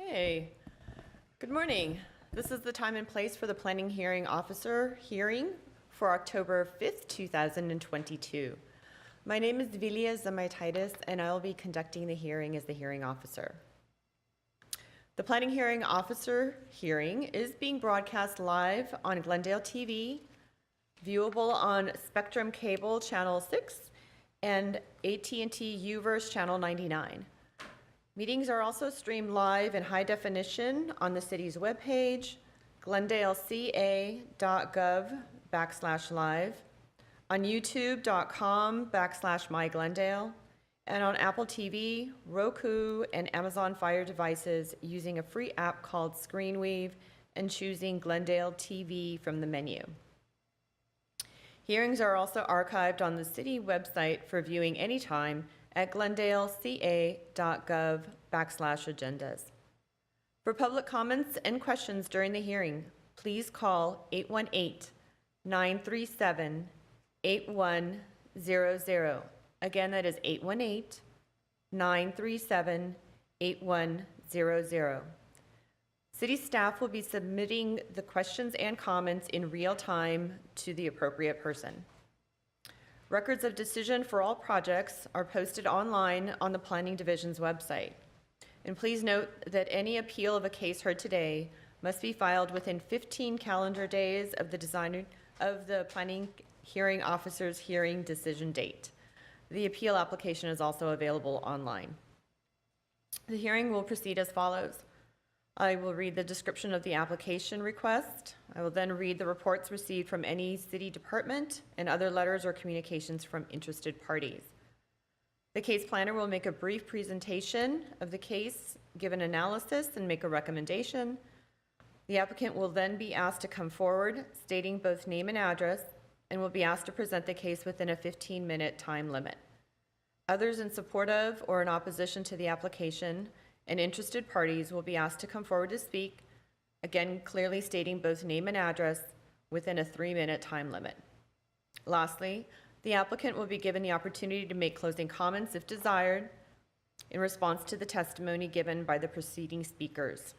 Okay, good morning. This is the time and place for the Planning Hearing Officer hearing for October 5th, 2022. My name is Vilia Zamaitis, and I will be conducting the hearing as the hearing officer. The Planning Hearing Officer hearing is being broadcast live on Glendale TV, viewable on Spectrum Cable Channel 6 and AT&T UVerse Channel 99. Meetings are also streamed live in high definition on the city's webpage, glendaleca.gov/live, on youtube.com/myglendale, and on Apple TV, Roku, and Amazon Fire devices using a free app called ScreenWeave and choosing Glendale TV from the menu. Hearings are also archived on the city website for viewing anytime at glendaleca.gov/agendas. For public comments and questions during the hearing, please call 818-937-8100. Again, that is 818-937-8100. City staff will be submitting the questions and comments in real time to the appropriate person. Records of decision for all projects are posted online on the Planning Division's website. And please note that any appeal of a case heard today must be filed within 15 calendar days of the Planning Hearing Officer's hearing decision date. The appeal application is also available online. The hearing will proceed as follows. I will read the description of the application request. I will then read the reports received from any city department and other letters or communications from interested parties. The case planner will make a brief presentation of the case, give an analysis, and make a recommendation. The applicant will then be asked to come forward, stating both name and address, and will be asked to present the case within a 15-minute time limit. Others in support of or in opposition to the application and interested parties will be asked to come forward to speak, again clearly stating both name and address within a 3-minute time limit. Lastly, the applicant will be given the opportunity to make closing comments if desired in response to the testimony given by the preceding speakers.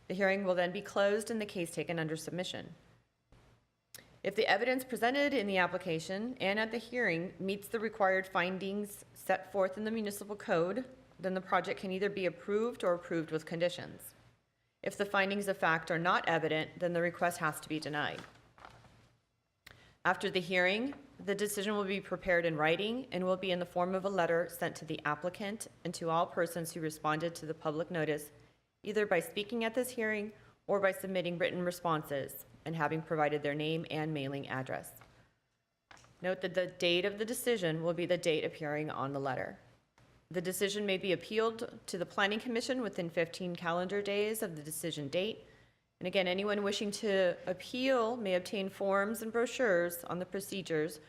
The hearing will then be closed and the case taken under submission. If the evidence presented in the application and at the hearing meets the required findings set forth in the municipal code, then the project can either be approved or approved with conditions. If the findings of fact are not evident, then the request has to be denied. After the hearing, the decision will be prepared in writing and will be in the form of a letter sent to the applicant and to all persons who responded to the public notice, either by speaking at this hearing or by submitting written responses and having provided their name and mailing address. Note that the date of the decision will be the date appearing on the letter. The decision may be appealed to the Planning Commission within 15 calendar days of the decision date. And again, anyone wishing to appeal may obtain forms and brochures on the procedures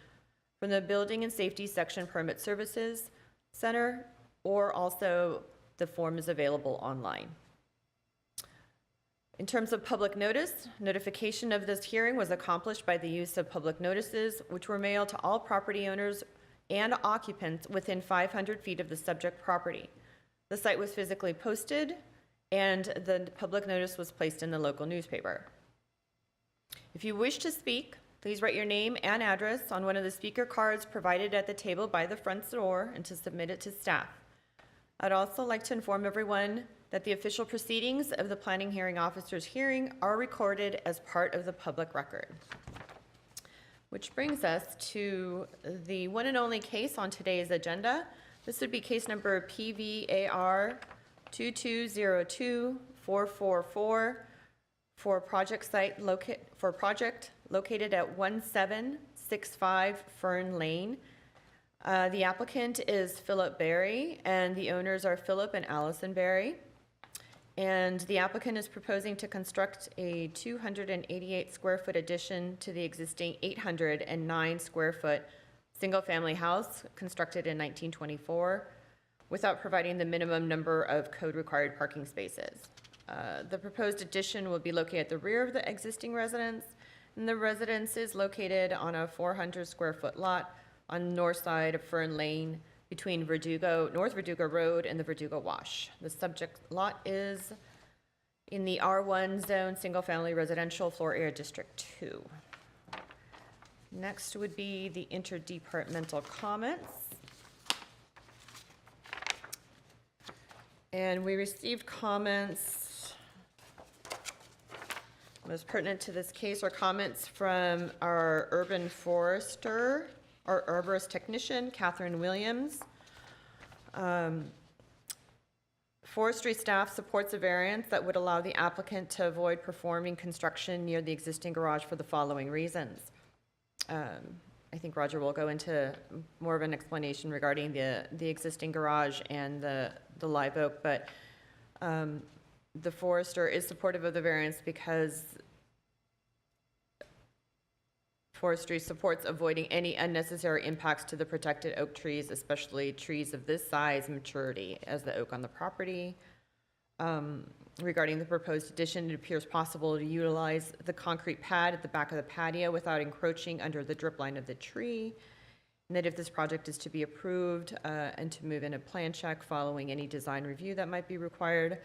from the Building and Safety Section Permit Services Center, or also the form is available online. In terms of public notice, notification of this hearing was accomplished by the use of public notices, which were mailed to all property owners and occupants within 500 feet of the subject property. The site was physically posted and the public notice was placed in the local newspaper. If you wish to speak, please write your name and address on one of the speaker cards provided at the table by the front door and to submit it to staff. I'd also like to inform everyone that the official proceedings of the Planning Hearing Officer's hearing are recorded as part of the public record. Which brings us to the one and only case on today's agenda. This would be case number PVAR 2202-444 for project located at 1765 Fern Lane. The applicant is Philip Berry and the owners are Philip and Allison Berry. And the applicant is proposing to construct a 288 square foot addition to the existing 809 square foot single family house constructed in 1924 without providing the minimum number of code required parking spaces. The proposed addition will be located at the rear of the existing residence, and the residence is located on a 400 square foot lot on the north side of Fern Lane between North Verdugo Road and the Verdugo Wash. The subject lot is in the R1 zone, single-family residential, floor area District 2. Next would be the interdepartmental comments. And we received comments, most pertinent to this case are comments from our urban forester, our arborist technician, Catherine Williams. Forestry staff supports a variance that would allow the applicant to avoid performing construction near the existing garage for the following reasons. I think Roger will go into more of an explanation regarding the existing garage and the live oak, but the forester is supportive of the variance because forestry supports avoiding any unnecessary impacts to the protected oak trees, especially trees of this size and maturity as the oak on the property. Regarding the proposed addition, it appears possible to utilize the concrete pad at the back of the patio without encroaching under the drip line of the tree. And that if this project is to be approved and to move in a plan check following any design review that might be required,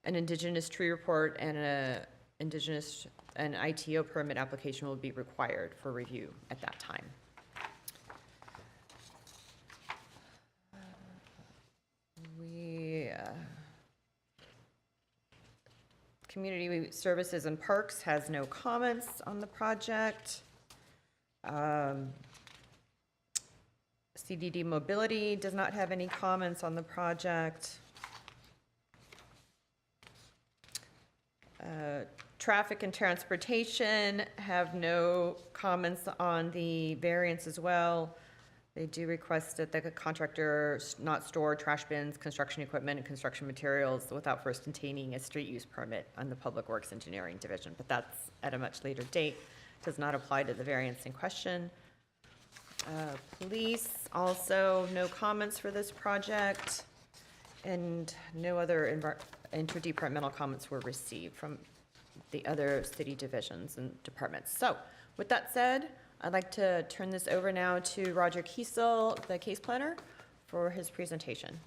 an indigenous tree report and an ITO permit application will be required for review at that time. Community Services and Parks has no comments on the project. CDD Mobility does not have any comments on the project. Traffic and Transportation have no comments on the variance as well. They do request that the contractor not store trash bins, construction equipment, and construction materials without first obtaining a street use permit on the Public Works Engineering Division, but that's at a much later date. Does not apply to the variance in question. Police, also no comments for this project, and no other interdepartmental comments were received from the other city divisions and departments. So with that said, I'd like to turn this over now to Roger Kiesel, the case planner, for his presentation.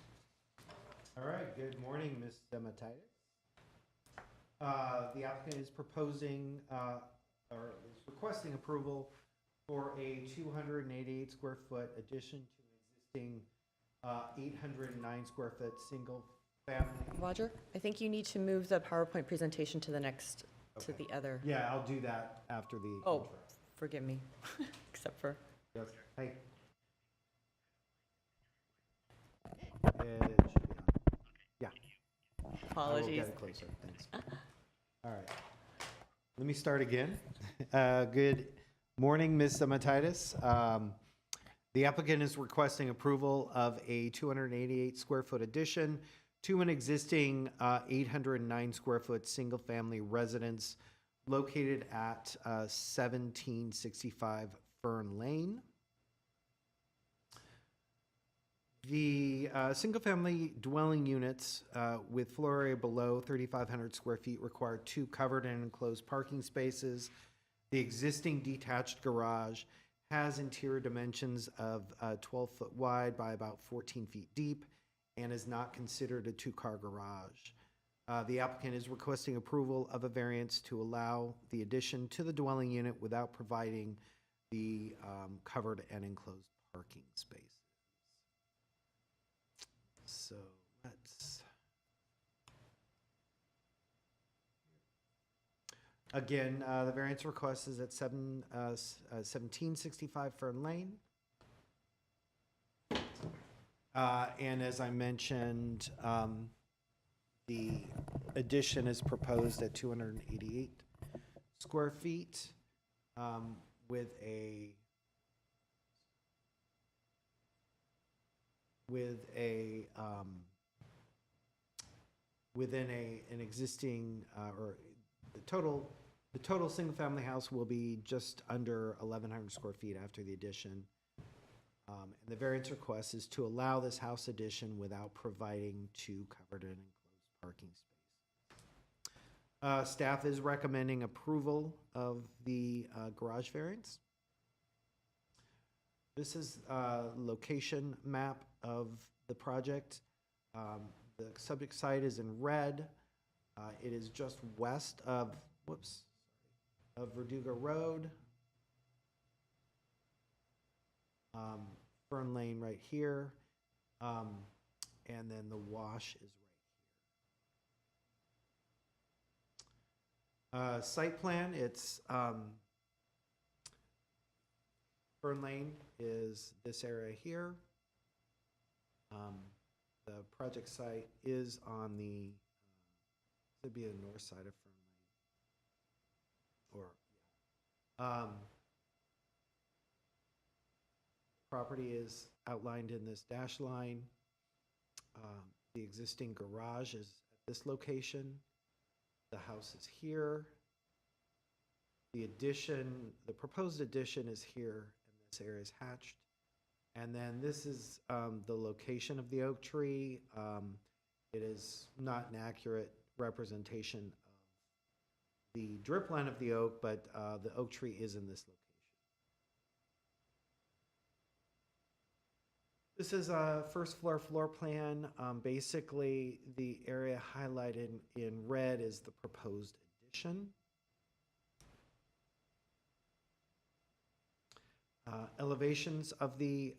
All right, good morning, Ms. Dematitis. The applicant is proposing, or is requesting approval for a 288 square foot addition to existing 809 square foot single family. Roger, I think you need to move the PowerPoint presentation to the next, to the other. Yeah, I'll do that after the Oh, intro. forgive me, except for. Yes. Hey. It should be on. Yeah. I will Apologies. get it closer. Thanks. All right. Let me start again. Good morning, Ms. Dematitis. The applicant is requesting approval of a 288 square foot addition to an existing 809 square foot single family residence located at 1765 Fern Lane. The single-family dwelling units with floor area below 3,500 square feet require 2 covered and enclosed parking spaces. The existing detached garage has interior dimensions of 12 foot wide by about 14 feet deep and is not considered a 2-car garage. The applicant is requesting approval of a variance to allow the addition to the dwelling unit without providing the covered and enclosed parking spaces. So let's, again, the variance request is at 1765 Fern Lane. And as I mentioned, the addition is proposed at 288 square feet within an existing or the total single family house will be just under 1,100 square feet after the addition. And the variance request is to allow this house addition without providing 2 covered and enclosed parking spaces. Staff is recommending approval of the garage variance. This is a location map of the project. The subject site is in red. It is just west of, of Verduga Road. Fern Lane right here. And then the wash is right here. Site plan, it's Fern Lane is this area here. The project site is on the, should be the north side of Fern Lane. Or, property is outlined in this dash line. The existing garage is at this location. The house is here. The addition, the proposed addition is here, and this area is hatched. And then this is the location of the oak tree. It is not an accurate representation of the drip line of the oak, but the oak tree is in this location. This is a first floor plan. Basically, the area highlighted in red is the proposed addition. Elevations of the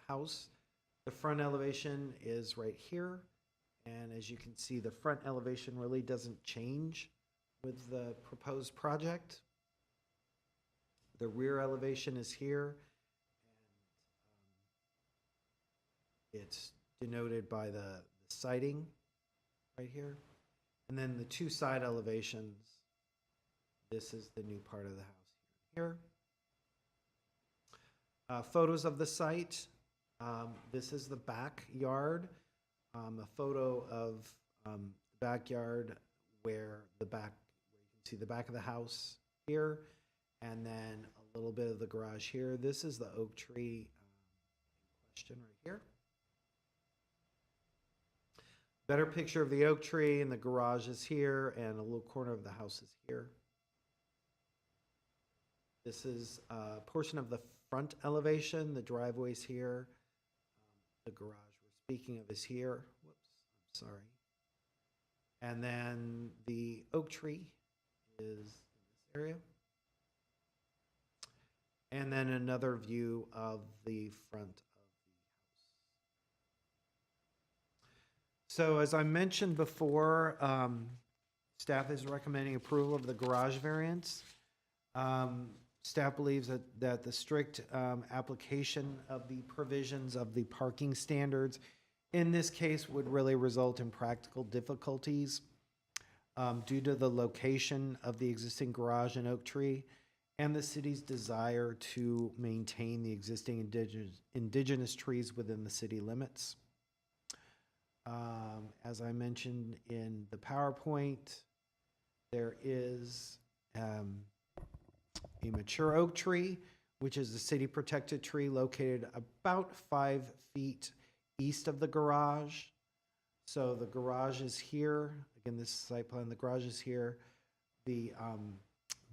house. The front elevation is right here, and as you can see, the front elevation really doesn't change with the proposed project. The rear elevation is here. It's denoted by the siding right here. And then the two side elevations, this is the new part of the house here. Photos of the site. This is the backyard. A photo of the backyard where you can see the back of the house here, and then a little bit of the garage here. This is the oak tree in question right here. Better picture of the oak tree, and the garage is here, and a little corner of the house is here. This is a portion of the front elevation. The driveway's here. The garage we're speaking of is here. Whoops, I'm sorry. And then the oak tree is in this area. And then another view of the front of the house. So as I mentioned before, staff is recommending approval of the garage variance. Staff believes that the strict application of the provisions of the parking standards in this case would really result in practical difficulties due to the location of the existing garage and oak tree and the city's desire to maintain the existing indigenous trees within the city limits. As I mentioned in the PowerPoint, there is a mature oak tree, which is a city protected tree located about 5 feet east of the garage. So the garage is here. Again, this is site plan. The garage is here. The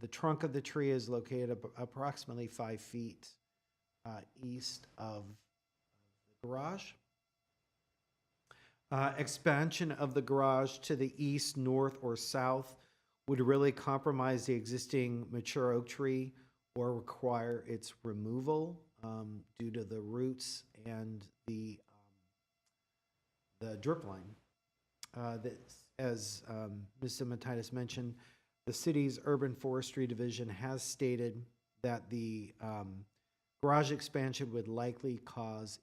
trunk of the tree is located approximately 5 feet east of the garage. Expansion of the garage to the east, north, or south would really compromise the existing mature oak tree or require its removal due to the roots and the drip line. As Ms. Matitis mentioned, the city's urban forestry division has stated that the garage expansion would likely cause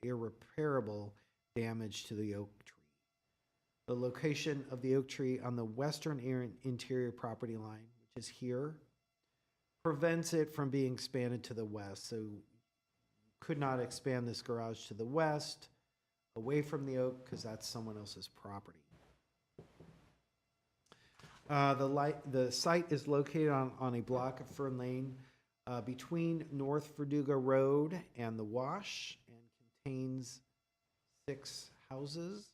irreparable damage to the oak tree. The location of the oak tree on the western interior property line, which is here, prevents it from being expanded to the west. So you could not expand this garage to the west, away from the oak, because that's someone else's property. The site is located on a block of Fern Lane between North Verduga Road and the Wash, and contains 6 houses.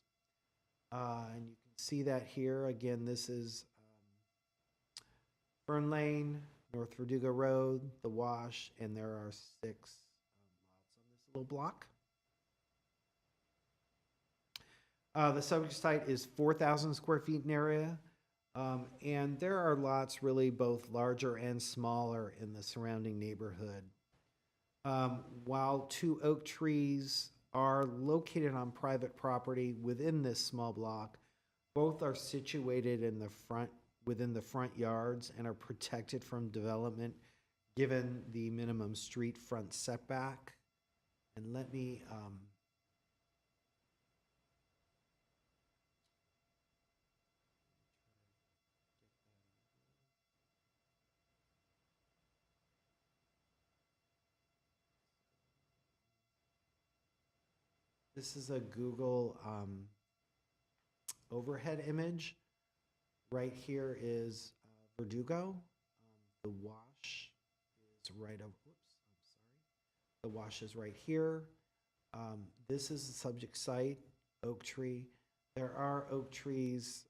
And you can see that here. Again, this is Fern Lane, North Verduga Road, the Wash, and there are 6 lots on this little block. The subject site is 4,000 square feet in area, and there are lots really both larger and smaller in the surrounding neighborhood. While 2 oak trees are located on private property within this small block, both are situated in the front, within the front yards and are protected from development given the minimum street front setback. And let me, this is a Google overhead image. Right here is Verdugo. The wash is right over, whoops, I'm sorry. The wash is right here. This is the subject site, oak tree. There are oak trees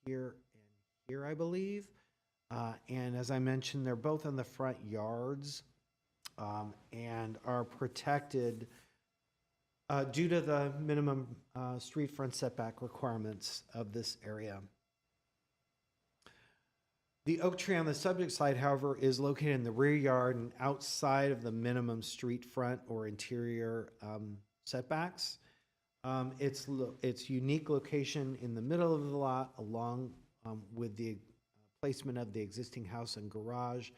here and here, I believe. And as I mentioned, they're both in the front yards and are protected due to the minimum street front setback requirements of this area. The oak tree on the subject site, however, is located in the rear yard and outside of the minimum street front or interior setbacks. Its unique location in the middle of the lot, along with the placement of the existing house and garage,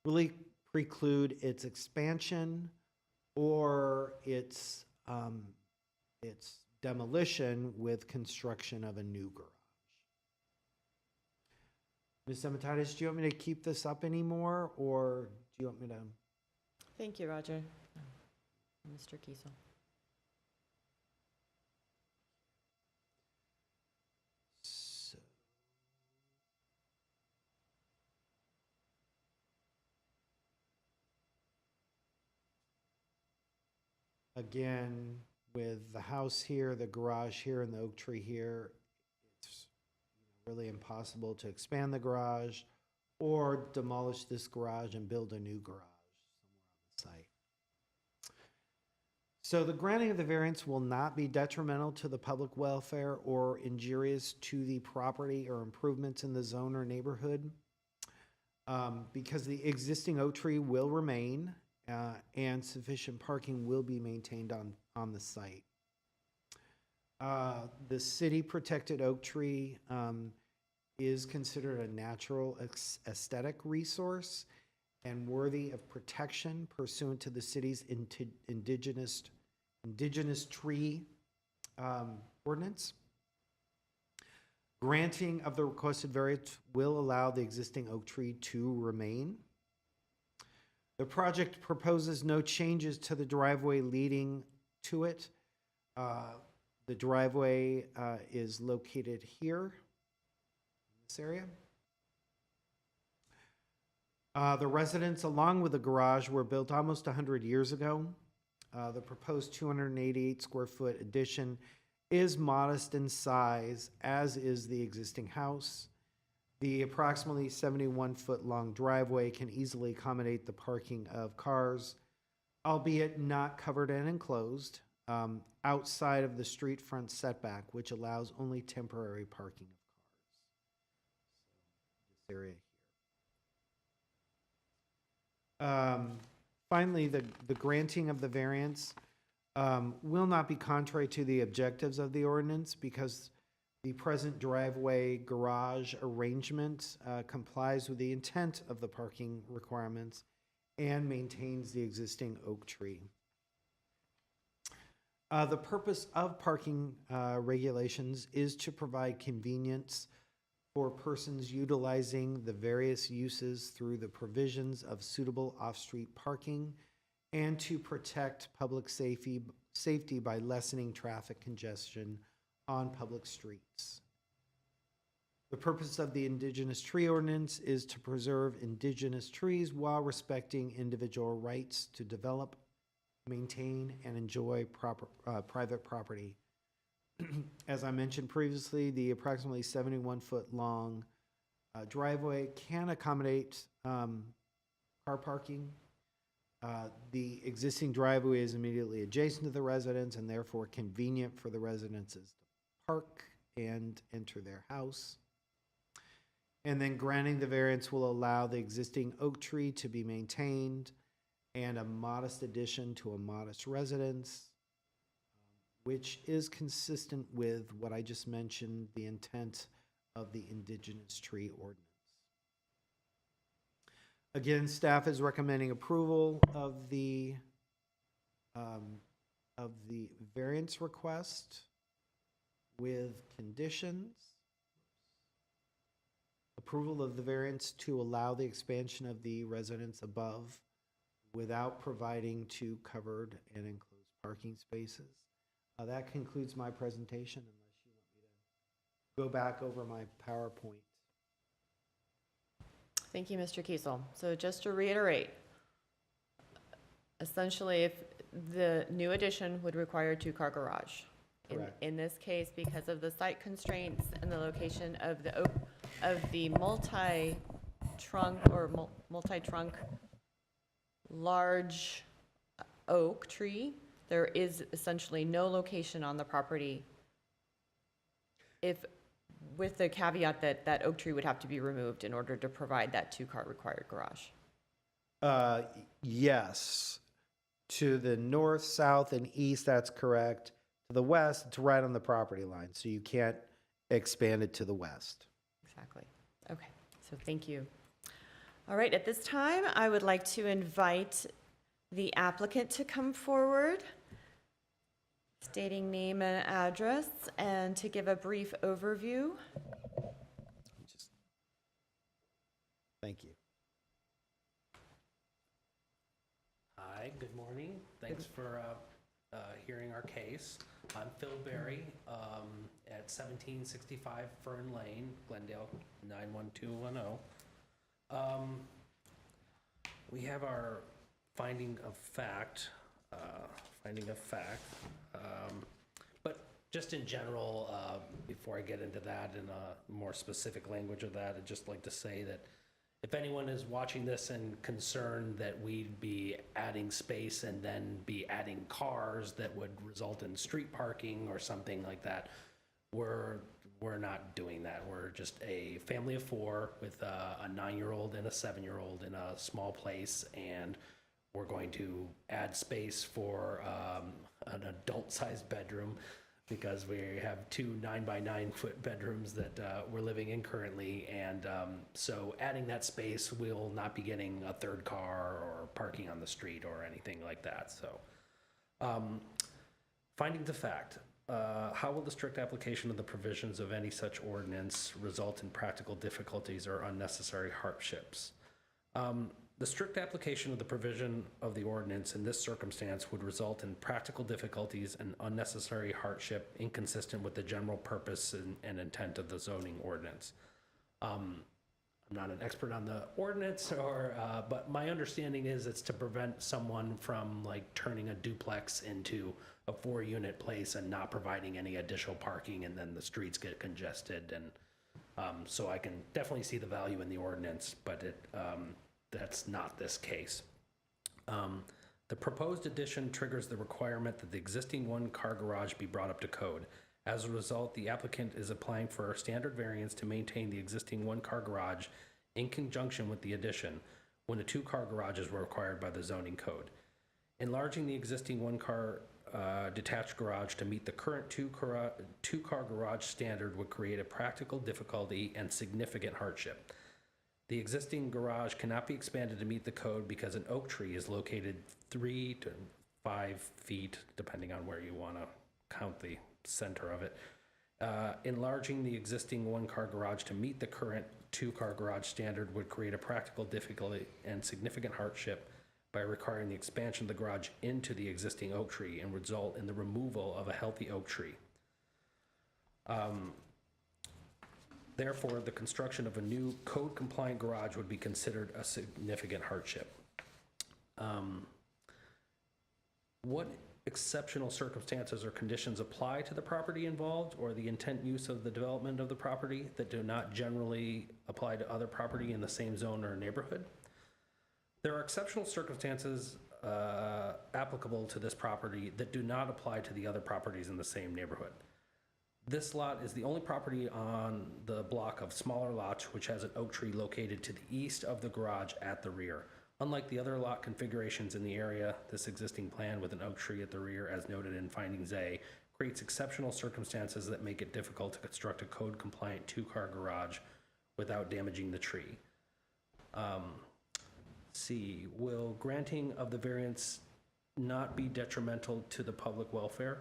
really preclude its expansion or its demolition with construction of a new garage. Ms. Zematitis, do you want me to keep this up anymore, or do you want me to? Thank you, Roger. Mr. Kiesel. So, again, with the house here, the garage here, and the oak tree here, it's really impossible to expand the garage or demolish this garage and build a new garage somewhere on the site. So the granting of the variance will not be detrimental to the public welfare or injurious to the property or improvements in the zone or neighborhood, because the existing oak tree will remain and sufficient parking will be maintained on the site. The city protected oak tree is considered a natural aesthetic resource and worthy of protection pursuant to the city's indigenous tree ordinance. Granting of the requested variance will allow the existing oak tree to remain. The project proposes no changes to the driveway leading to it. The driveway is located here, in this area. The residence, along with the garage, were built almost 100 years ago. The proposed 288 square foot addition is modest in size, as is the existing house. The approximately 71-foot long driveway can easily accommodate the parking of cars, albeit not covered and enclosed, outside of the street front setback, which allows only temporary parking of cars. So, this area here. Finally, the granting of the variance will not be contrary to the objectives of the ordinance because the present driveway garage arrangement complies with the intent of the parking requirements and maintains the existing oak tree. The purpose of parking regulations is to provide convenience for persons utilizing the various uses through the provisions of suitable off-street parking and to protect public safety by lessening traffic congestion on public streets. The purpose of the indigenous tree ordinance is to preserve indigenous trees while respecting individual rights to develop, maintain, and enjoy private property. As I mentioned previously, the approximately 71-foot long driveway can accommodate car parking. The existing driveway is immediately adjacent to the residence and therefore convenient for the residents park and enter their house. And then granting the variance will allow the existing oak tree to be maintained and a modest addition to a modest residence, which is consistent with what I just mentioned, the intent of the indigenous tree ordinance. Again, staff is recommending approval of the variance request with conditions. Approval of the variance to allow the expansion of the residence above without providing two covered and enclosed parking spaces. That concludes my presentation, unless you want me to go back over my PowerPoint. Thank you, Mr. Kiesel. So just to reiterate, essentially, if the new addition would require a two-car garage. Correct. In this case, because of the site constraints and the location of the multi-trunk large oak tree, there is essentially no location on the property, with the caveat that that oak tree would have to be removed in order to provide that two-car required garage. Yes. To the north, south, and east, that's correct. To the west, it's right on the property line, so you can't expand it to the west. Exactly. Okay, so thank you. All right, at this time, I would like to invite the applicant to come forward, stating name and address, and to give a brief overview. Thank you. Hi, good morning. Thanks for hearing our case. I'm Phil Berry at 1765 Fern Lane, Glendale 91210. We have our finding of fact, but just in general, before I get into that in a more specific language of that, I'd just like to say that if anyone is watching this and concerned that we'd be adding space and then be adding cars that would result in street parking or something like that, we're not doing that. We're just a family of four with a 9-year-old and a 7-year-old in a small place, and we're going to add space for an adult-sized bedroom, because we have two 9-by-9-foot bedrooms that we're living in currently, and so adding that space, will not be getting a third car or parking on the street or anything like that. So, finding the fact, how will the strict application of the provisions of any such ordinance result in practical difficulties or unnecessary hardships? The strict application of the provision of the ordinance in this circumstance would result in practical difficulties and unnecessary hardship inconsistent with the general purpose and intent of the zoning ordinance. I'm not an expert on the ordinance, but my understanding is it's to prevent someone from like turning a duplex into a 4-unit place and not providing any additional parking, and then the streets get congested. And so I can definitely see the value in the ordinance, but that's not this case. The proposed addition triggers the requirement that the existing 1-car garage be brought up to code. As a result, the applicant is applying for a standard variance to maintain the existing 1-car garage in conjunction with the addition, when a 2-car garage is required by the zoning code. Enlarging the existing 1-car detached garage to meet the current 2-car garage standard would create a practical difficulty and significant hardship. The existing garage cannot be expanded to meet the code because an oak tree is located 3 to 5 feet, depending on where you want to count the center of it. Enlarging the existing 1-car garage to meet the current 2-car garage standard would create a practical difficulty and significant hardship by requiring the expansion of the garage into the existing oak tree and result in the removal of a healthy oak tree. Therefore, the construction of a new code-compliant garage would be considered a significant hardship. What exceptional circumstances or conditions apply to the property involved or the intent use of the development of the property that do not generally apply to other property in the same zone or neighborhood? There are exceptional circumstances applicable to this property that do not apply to the other properties in the same neighborhood. This lot is the only property on the block of smaller lots which has an oak tree located to the east of the garage at the rear. Unlike the other lot configurations in the area, this existing plan with an oak tree at the rear, as noted in findings A, creates exceptional circumstances that make it difficult to construct a code-compliant two-car garage without damaging the tree. C, will granting of the variance not be detrimental to the public welfare?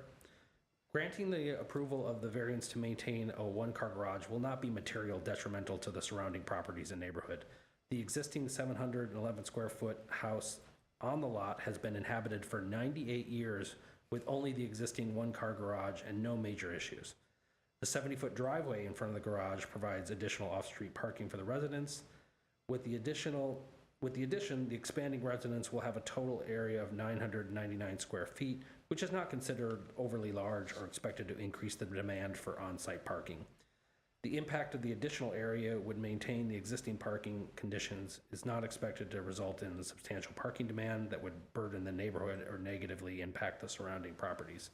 Granting the approval of the variance to maintain a one-car garage will not be material detrimental to the surrounding properties and neighborhood. The existing 711 square foot house on the lot has been inhabited for 98 years with only the existing one-car garage and no major issues. The 70-foot driveway in front of the garage provides additional off-street parking for the residents. With the addition, the expanding residence will have a total area of 999 square feet, which is not considered overly large or expected to increase the demand for on-site parking. The impact of the additional area would maintain the existing parking conditions, is not expected to result in substantial parking demand that would burden the neighborhood or negatively impact the surrounding properties.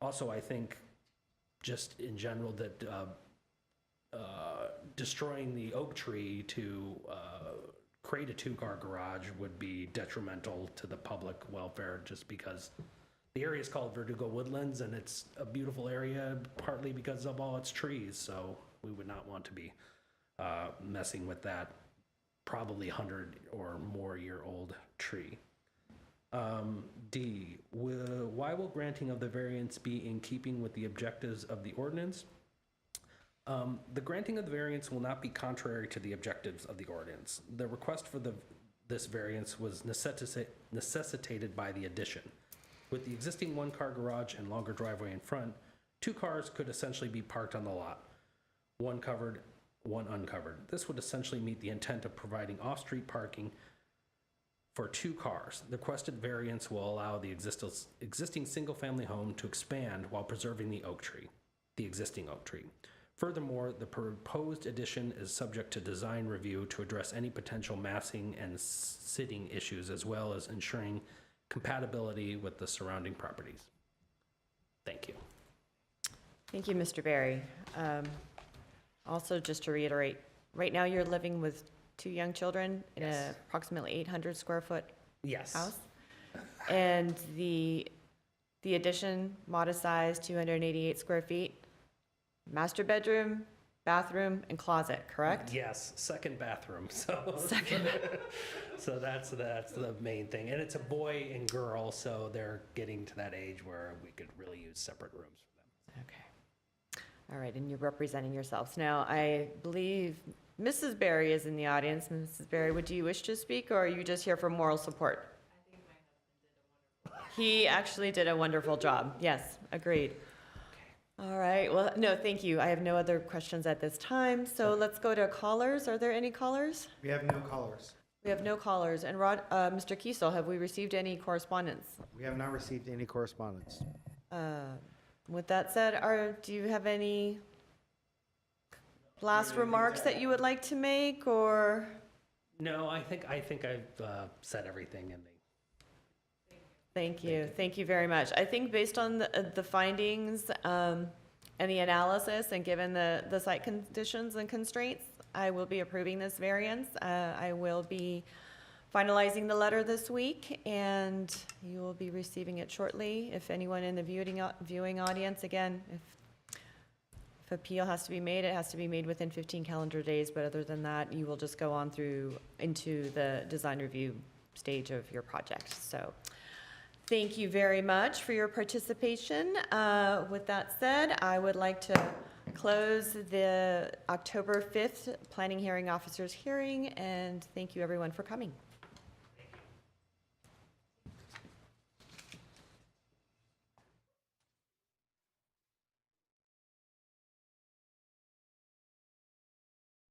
Also, I think just in general that destroying the oak tree to create a two-car garage would be detrimental to the public welfare, just because the area is called Verdugo Woodlands and it's a beautiful area partly because of all its trees, so we would not want to be messing with that probably 100 or more year old tree. D, why will granting of the variance be in keeping with the objectives of the ordinance? The granting of the variance will not be contrary to the objectives of the ordinance. The request for this variance was necessitated by the addition. With the existing one-car garage and longer driveway in front, two cars could essentially be parked on the lot, one covered, one uncovered. This would essentially meet the intent of providing off-street parking for two cars. The requested variance will allow the existing single-family home to expand while preserving the existing oak tree. Furthermore, the proposed addition is subject to design review to address any potential massing and sitting issues, as well as ensuring compatibility with the surrounding properties. Thank you. Thank you, Mr. Berry. Also, just to reiterate, right now you're living with two young children in Yes. a approximately 800 square foot Yes. house? And the addition, modest size, 288 square feet, master bedroom, bathroom, and closet, correct? Yes, second bathroom. So Second. so that's the main thing, and it's a boy and girl, so they're getting to that age where we could really use separate rooms for them. Okay. All right, and you're representing yourselves. Now, I believe Mrs. Berry is in the audience. Mrs. Berry, would you wish to speak, or are you just here for moral support? I think my husband did a wonderful job. He actually did a wonderful job. Yes, agreed. All right, well, no, thank you. I have no other questions at this time, so let's go to callers. Are there any callers? We have no callers. We have no callers. And Mr. Kiesel, have we received any correspondence? We have not received any correspondence. With that said, do you have any last remarks that you would like to make, or? No, I think I've said everything in the. Thank you. Thank you very much. I think based on the findings and the analysis, and given the site conditions and constraints, I will be approving this variance. I will be finalizing the letter this week, and you will be receiving it shortly. If anyone in the viewing audience, again, if appeal has to be made, it has to be made within 15 calendar days, but other than that, you will just go on through into the design review stage of your project. So thank you very much for your participation. With that said, I would like to close the October 5th Planning Hearing Officers hearing, and thank you everyone for coming.